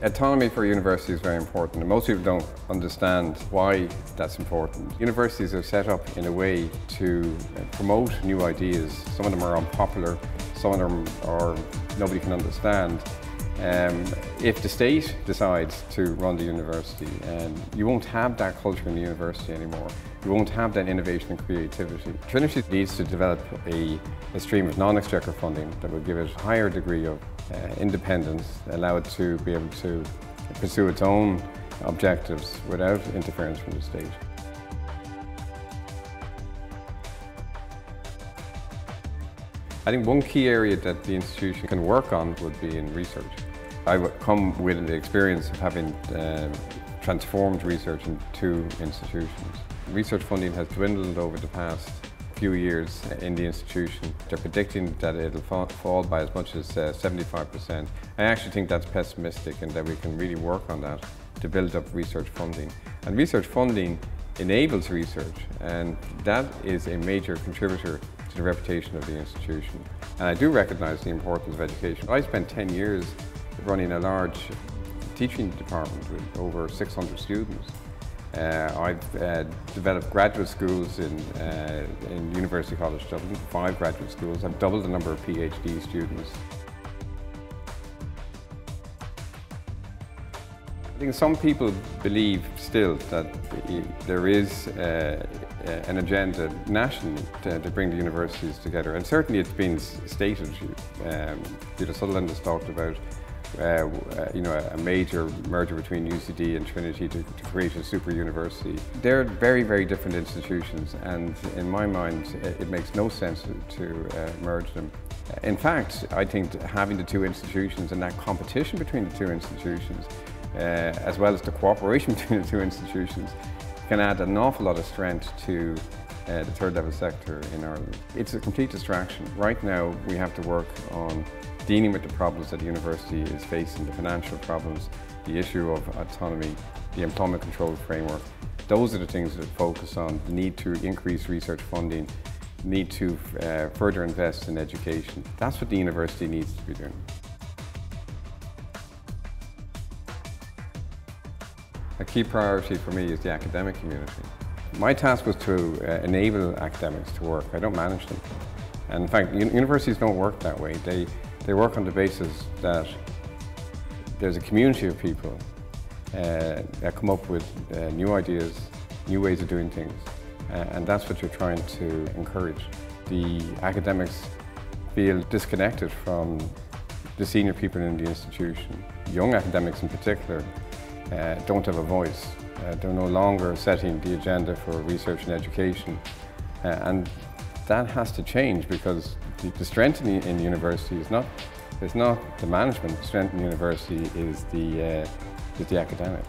Autonomy for a university is very important, and most people don't understand why that's important. Universities are set up in a way to promote new ideas. Some of them are unpopular, some of them are nobody can understand. If the state decides to run the university, you won't have that culture in the university anymore. You won't have that innovation and creativity. Trinity needs to develop a stream of non-exchequer funding that will give it a higher degree of independence, allow it to be able to pursue its own objectives without interference from the state. I think one key area that the institution can work on would be in research. I would come with the experience of having transformed research in two institutions. Research funding has dwindled over the past few years in the institution. They're predicting that it'll fall by as much as 75%. I actually think that's pessimistic and that we can really work on that to build up research funding. And research funding enables research, and that is a major contributor to the reputation of the institution. And I do recognise the importance of education. I spent 10 years running a large teaching department with over 600 students. I've developed graduate schools in University College Dublin, 5 graduate schools. I've doubled the number of PhD students. I think some people believe still that there is an agenda nationally to bring the universities together, and certainly it's been stated. Peter Sutherland has talked about a major merger between UCD and Trinity to create a super university. They're very, very different institutions, and in my mind it makes no sense to merge them. In fact, I think having the two institutions and that competition between the two institutions, as well as the cooperation between the two institutions, can add an awful lot of strength to the third level sector in Ireland. It's a complete distraction. Right now we have to work on dealing with the problems that the university is facing, the financial problems, the issue of autonomy, the employment control framework. Those are the things that focus on the need to increase research funding, need to further invest in education. That's what the university needs to be doing. A key priority for me is the academic community. My task was to enable academics to work. I don't manage them. And in fact, universities don't work that way. They work on the basis that there's a community of people that come up with new ideas, new ways of doing things, and that's what you're trying to encourage. The academics feel disconnected from the senior people in the institution. Young academics in particular don't have a voice. They're no longer setting the agenda for research and education, and that has to change, because the strength in the university is not the management. The strength in the university is the academics.